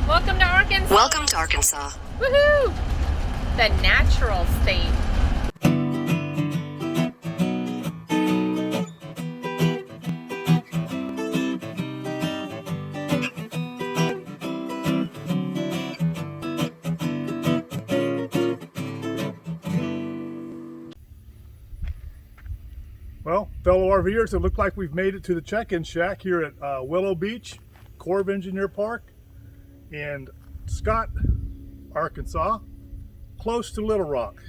Welcome to Arkansas. Welcome to Arkansas. Woohoo! The natural state. Well, fellow RVers, it looked like we've made it to the check-in shack here at Willow Beach, Corps of Engineer Park in Scott, Arkansas, close to Little Rock.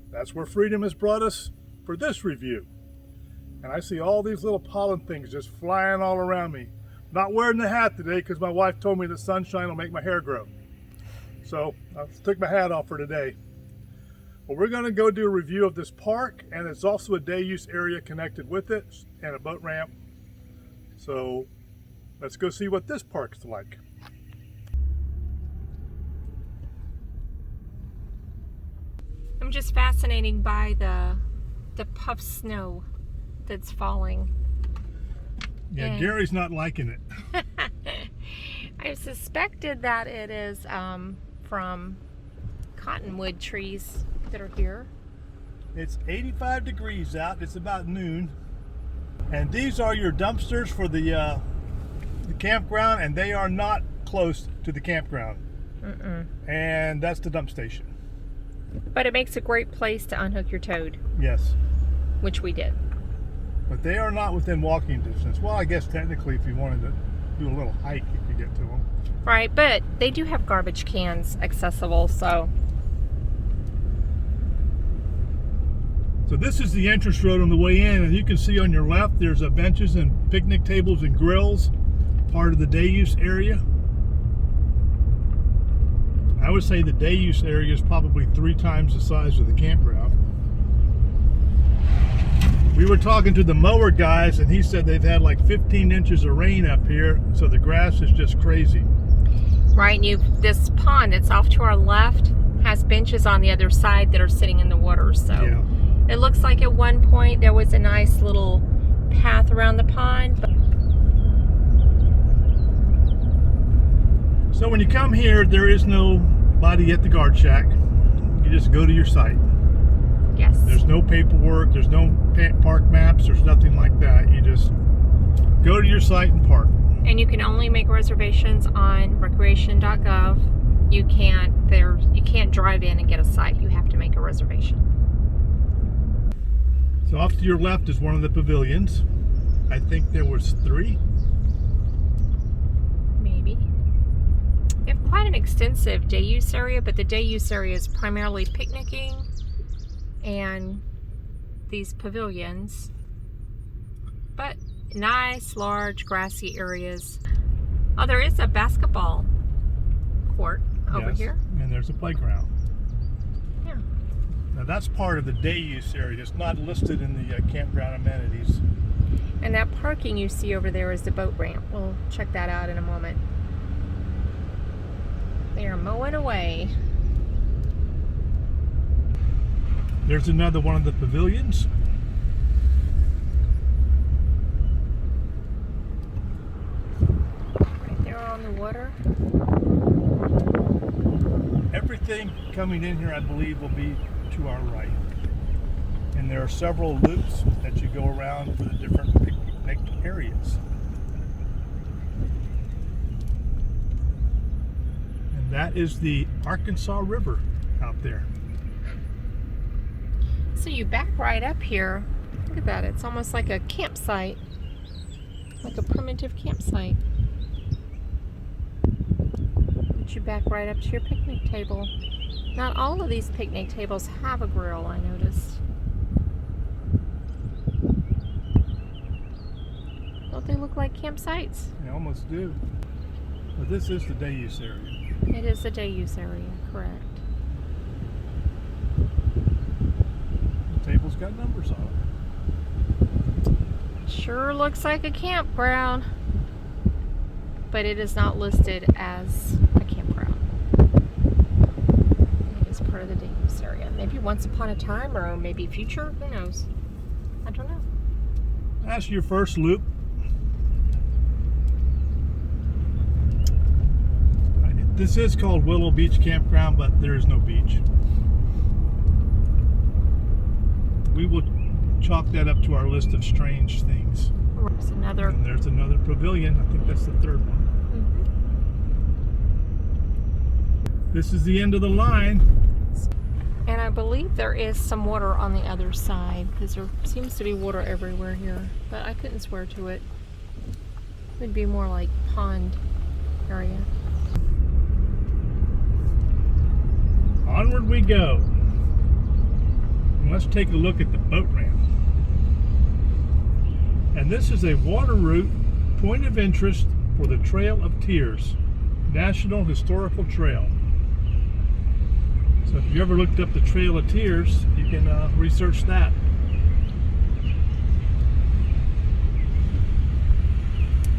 That's where freedom has brought us for this review. And I see all these little pollen things just flying all around me. Not wearing the hat today because my wife told me the sunshine will make my hair grow. So I took my hat off for today. Well, we're going to go do a review of this park, and it's also a day use area connected with it and a boat ramp. So let's go see what this park's like. I'm just fascinated by the puff snow that's falling. Yeah, And Gary's not liking it. I suspected that it is from cottonwood trees that are here. It's 85 degrees out. It's about noon. And these are your dumpsters for the campground, and they are not close to the campground. And that's the dump station. But it makes a great place to unhook your toad, Yes. which we did. But they are not within walking distance. Well, I guess technically if you wanted to do a little hike, you could get to them. Right, but they do have garbage cans accessible, so. So this is the entrance road on the way in, and you can see on your left there's benches and picnic tables and grills, part of the day use area. I would say the day use area is probably 3 times the size of the campground. We were talking to the mower guys, and he said they've had like 15 inches of rain up here, so the grass is just crazy. Right, and this pond that's off to our left has benches on the other side that are sitting in the water, so. Yeah. It looks like at one point there was a nice little path around the pond. So when you come here, there is nobody at the guard shack. You just go to your site. Yes. There's no paperwork, there's no park maps, there's nothing like that. You just go to your site and park. And you can only make reservations on recreation.gov. You can't drive in and get a site. You have to make a reservation. So off to your left is one of the pavilions. I think there was 3. Maybe. They have quite an extensive day use area, but the day use area is primarily picnicking and these pavilions. But nice, large, grassy areas. Oh, there is a basketball court over Yes, here. and there's a playground. Yeah. Now that's part of the day use area. It's not listed in the campground amenities. And that parking you see over there is the boat ramp. We'll check that out in a moment. They are mowing away. There's another one of the pavilions. Right there on the water. Everything coming in here, I believe, will be to our right. And there are several loops that you go around for the different picnic areas. And that is the Arkansas River out there. So you back right up here. Look at that. It's almost like a campsite. Like a primitive campsite. But you back right up to your picnic table. Not all of these picnic tables have a grill, I noticed. Don't they look like campsites? They almost do. But this is the day use area. It is the day use area, correct. The table's got numbers on it. Sure looks like a campground, but it is not listed as a campground. It is part of the day use area. Maybe once upon a time, or maybe future, who knows? I don't know. That's your first loop. This is called Willow Beach Campground, but there is no beach. We will chalk that up to our list of strange things. There's another. And there's another pavilion. I think that's the third one. This is the end of the line. And I believe there is some water on the other side, because there seems to be water everywhere here, but I couldn't swear to it. It would be more like pond area. Onward we go. And let's take a look at the boat ramp. And this is a water route point of interest for the Trail of Tears, National Historical Trail. So if you ever looked up the Trail of Tears, you can research that.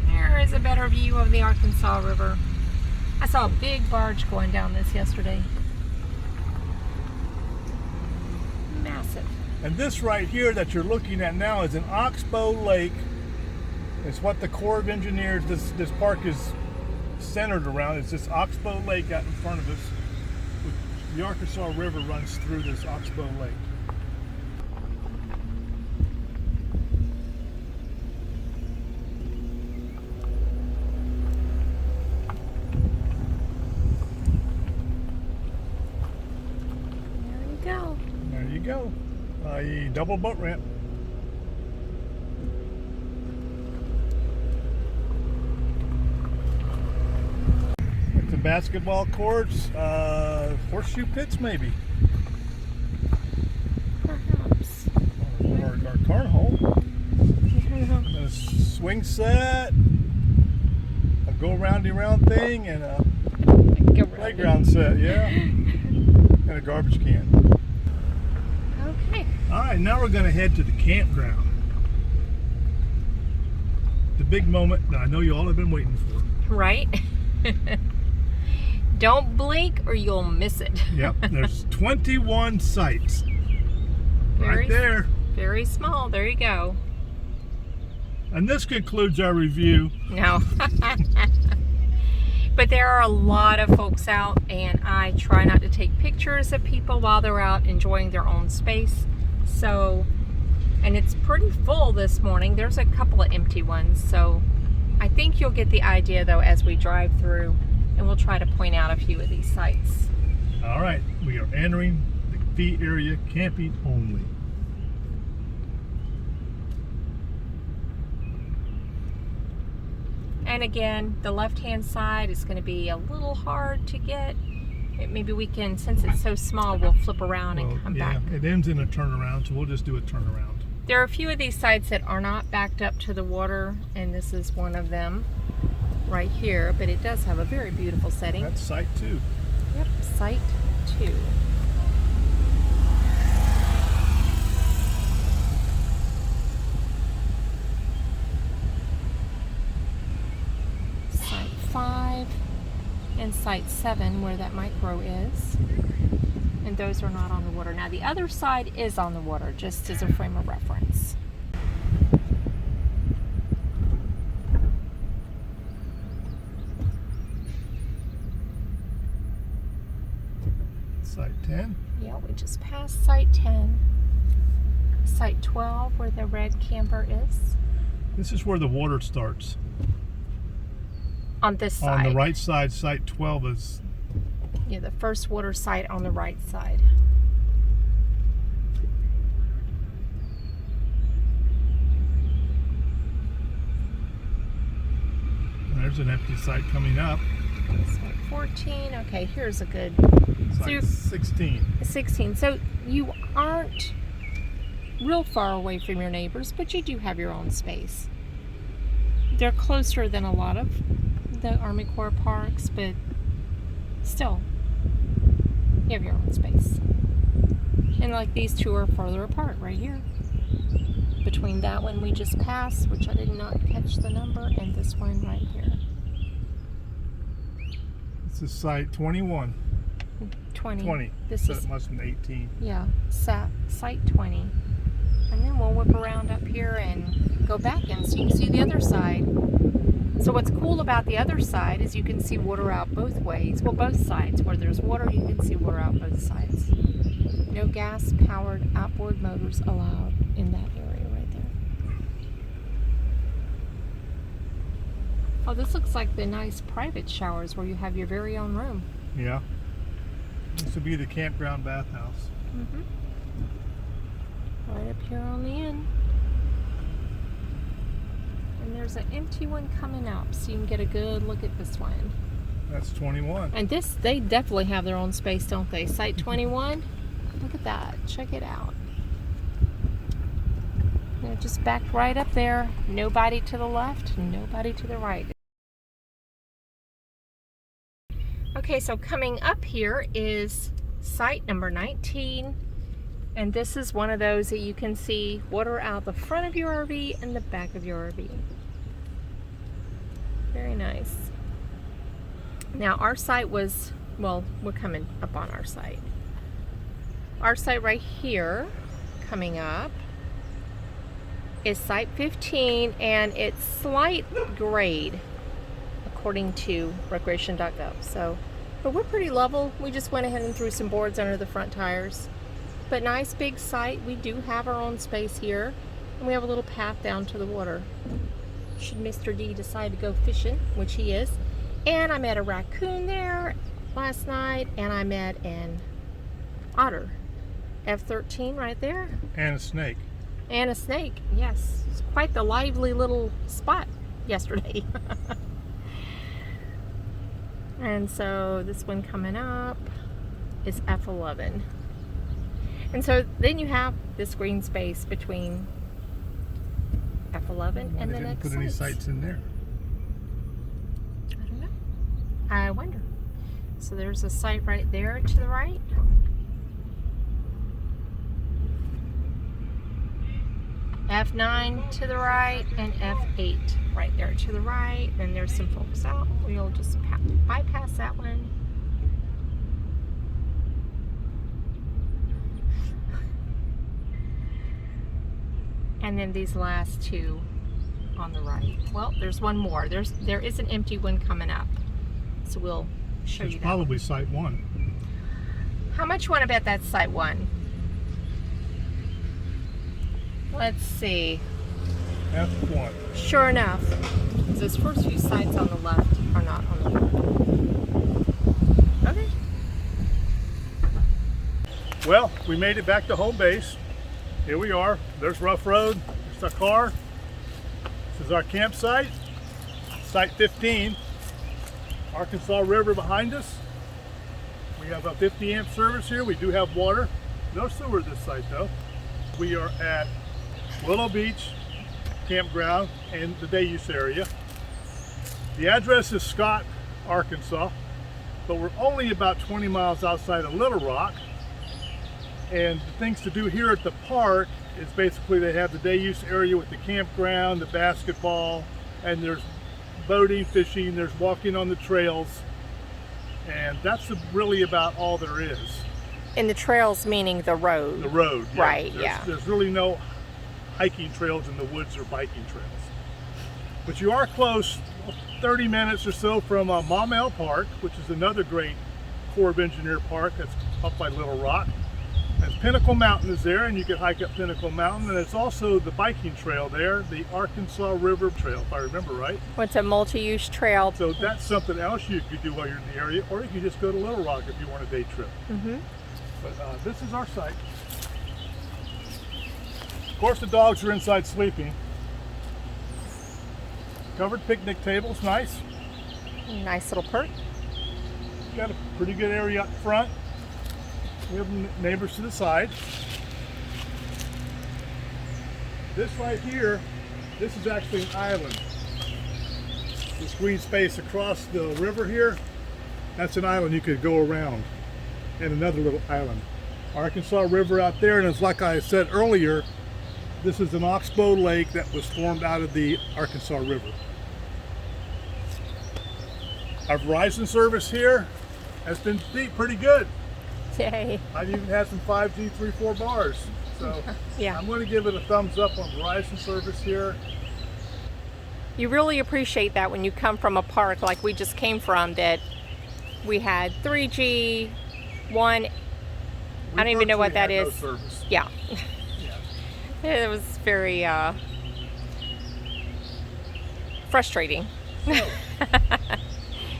There is a better view of the Arkansas River. I saw a big barge going down this yesterday. Massive. And this right here that you're looking at now is an oxbow lake. It's what the Corps of Engineers, this park is centered around. It's this oxbow lake out in front of us. The Arkansas River runs through this oxbow lake. There you go. There you go. A double boat ramp. Like the basketball courts, horseshoe pits maybe. Perhaps. Or cornhole. A swing set, a go roundy round thing, and a playground set, yeah. And a garbage can. Okay. Alright, now we're going to head to the campground. The big moment that I know you all have been waiting for. Right? Don't blink or you'll miss it. Yep, there's 21 sites. Right there. Very small. There you go. And this concludes our review. No. But there are a lot of folks out, and I try not to take pictures of people while they're out enjoying their own space. So, and it's pretty full this morning. There's a couple of empty ones. So I think you'll get the idea though as we drive through, and we'll try to point out a few of these sites. All right, we are entering the fee area, camping only. And again, the left-hand side is going to be a little hard to get. Maybe we can, since it's so small, we'll flip around and come back. It ends in a turnaround, so we'll just do a turnaround. There are a few of these sites that are not backed up to the water, and this is one of them right here, but it does have a very beautiful setting. That's site 2. Yep, site 2. Site 5 and site 7, where that micro is. And those are not on the water. Now the other side is on the water, just as a frame of reference. Site 10. Yeah, we just passed site 10. Site 12, where the red camper is. This is where the water starts. On this side. On the right side, site 12 is... Yeah, the first water site on the right side. There's an empty site coming up. Site 14. Okay, here's a good... Site 16. 16. So you aren't real far away from your neighbors, but you do have your own space. They're closer than a lot of the Army Corps parks, but still, you have your own space. And like these two are further apart right here. Between that one we just passed, which I did not catch the number, and this one right here. This is site 21. 20. This So is, it must have been 18. yeah, site 20. And then we'll whip around up here and go back in so you can see the other side. So what's cool about the other side is you can see water out both ways. Well, both sides. Where there's water, you can see water out both sides. No gas-powered outboard motors allowed in that area right there. Oh, this looks like the nice private showers where you have your very own room. Yeah. This would be the campground bathhouse. Right up here on the end. And there's an empty one coming up, so you can get a good look at this one. That's 21. And this, they definitely have their own space, don't they? Site 21. Look at that. Check it out. They're just backed right up there. Nobody to the left, nobody to the right. Okay, so coming up here is site number 19. And this is one of those that you can see water out the front of your RV and the back of your RV. Very nice. Now our site was, well, we're coming up on our site. Our site right here, coming up, is site 15, and it's slight grade according to recreation.gov. So, but we're pretty level. We just went ahead and threw some boards under the front tires. But nice big site. We do have our own space here, and we have a little path down to the water. Should Mr. D decide to go fishing, which he is. And I met a raccoon there last night, and I met an otter. F-13 right there. And a snake. And a snake, yes. It's quite the lively little spot yesterday. And so this one coming up is F11. And so then you have this green space between F11 and the next Put any sites in there? I don't know. I wonder. So there's a site right there to the right. F9 to the right and F8 right there to the right. And there's some folks out. We'll just bypass that one. And then these last two on the right. Well, there's one more. There is an empty one coming up. So we'll show you that. Probably site 1. How much you want to bet that's site 1? Let's see. F1. Sure enough, those first few sites on the left are not on the left. Okay. Well, we made it back to home base. Here we are. There's Ruff Road. There's our car. This is our campsite. Site 15. Arkansas River behind us. We have a 50 amp service here. We do have water. No sewer at this site though. We are at Willow Beach Campground in the day use area. The address is Scott, Arkansas, but we're only about 20 miles outside of Little Rock. And the things to do here at the park is basically they have the day use area with the campground, the basketball, and there's boating, fishing, there's walking on the trails, and that's really about all there is. And the trails meaning the road. The road, yeah. Right, There's really no hiking trails in the woods or biking trails. But you are close, 30 minutes or so from Maumelle Park, which is another great Corps of Engineer park that's up by Little Rock. And Pinnacle Mountain is there, and you can hike up Pinnacle Mountain. And it's also the biking trail there, the Arkansas River Trail, if I remember right. It's a multi-use trail. So that's something else you could do while you're in the area, or you can just go to Little Rock if you want a day trip. But this is our site. Of course, the dogs are inside sleeping. Covered picnic tables, nice. Nice little perk. Got a pretty good area up front. We have neighbors to the side. This right here, this is actually an island. This green space across the river here, that's an island you could go around. And another little island. Arkansas River out there, and it's like I said earlier, this is an oxbow lake that was formed out of the Arkansas River. Our Verizon service here has been pretty good. Yay. I've even had some 5G 3-4 bars. So yeah. I'm going to give it a thumbs up on Verizon service here. You really appreciate that when you come from a park like we just came from, that we had 3G, one, I don't even know what that is. No service. Yeah. Yeah. It was very frustrating.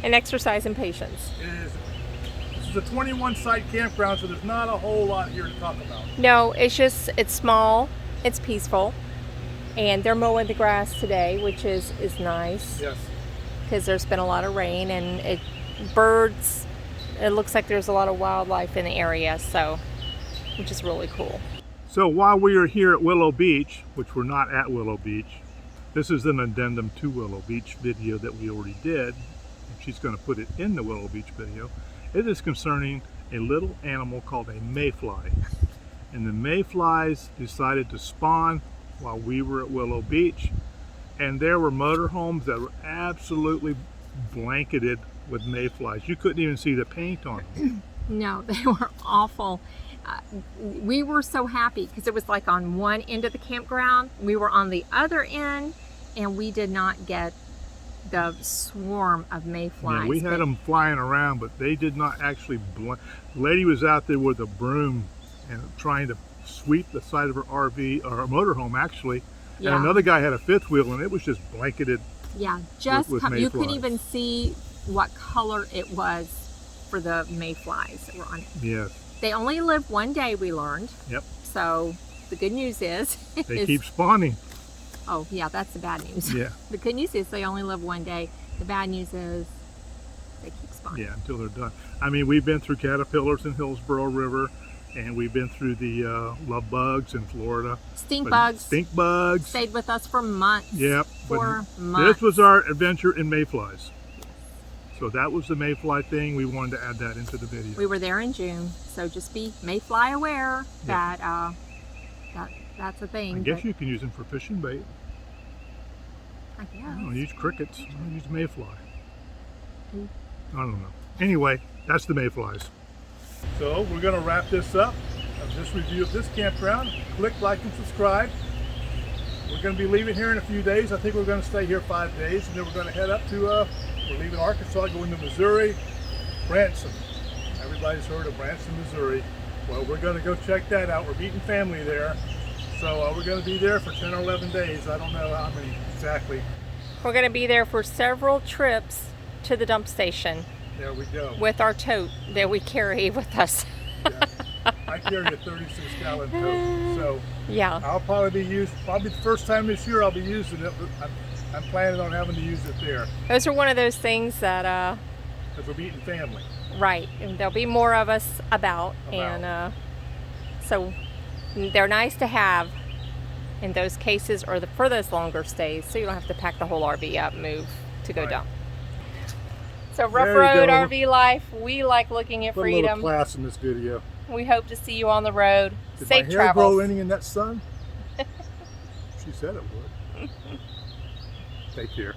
An exercise in patience. It is. This is a 21 site campground, so there's not a whole lot here to talk about. No, it's small, it's peaceful, and they're mowing the grass today, which is nice. Yes. Because there's been a lot of rain, and birds, it looks like there's a lot of wildlife in the area, so, which is really cool. So while we are here at Willow Beach, which we're not at Willow Beach, this is an addendum to Willow Beach video that we already did. She's going to put it in the Willow Beach video. It is concerning a little animal called a mayfly. And the mayflies decided to spawn while we were at Willow Beach. And there were motorhomes that were absolutely blanketed with mayflies. You couldn't even see the paint on them. No, they were awful. We were so happy because it was like on one end of the campground. We were on the other end, and we did not get the swarm of mayflies. Yeah, we had them flying around, but they did not actually the lady was out there with a broom and trying to sweep the side of her RV, or her motorhome actually. Yeah. And another guy had a fifth wheel, and it was just blanketed. Yeah, just with you couldn't mayflies. even see what color it was for the mayflies that were on it. Yes. They only live one day, we learned. Yep. So the good news is They keep spawning. Oh yeah, that's the bad news. Yeah. The good news is they only live one day. The bad news is they keep spawning. Yeah, until they're done. I mean, we've been through caterpillars in Hillsborough River, and we've been through the love bugs in Florida. Stink bugs. Stink bugs. Stayed with us for months. Yep. For But months. this was our adventure in mayflies. So that was the mayfly thing. We wanted to add that into the video. We were there in June, so just be mayfly aware that that's a thing. I guess you can use them for fishing bait. I guess. I don't use crickets. I don't use mayfly. I don't know. Anyway, that's the mayflies. So we're going to wrap this up. This review of this campground. Click like and subscribe. We're going to be leaving here in a few days. I think we're going to stay here 5 days, and then we're going to head up to, we're leaving Arkansas, going to Missouri, Branson. Everybody's heard of Branson, Missouri. Well, we're going to go check that out. We're meeting family there. So we're going to be there for 10 or 11 days. I don't know how many exactly. We're going to be there for several trips to the dump station. There we go. With our tote that we carry with us. Yeah. I carry a 36-gallon tote, so yeah, I'll probably the first time this year I'll be using it. But I'm planning on having to use it there. Those are one of those things that because we're meeting family. Right, and there'll be more of us about. And so they're nice to have in those cases, or for those longer stays, so you don't have to pack the whole RV up, move to go dump. So Rough Road RV life, we like looking at freedom. Put a little class in this video. We hope to see you on the road. Did Safe my hair travels. grow any in that sun? She said it would. Take care.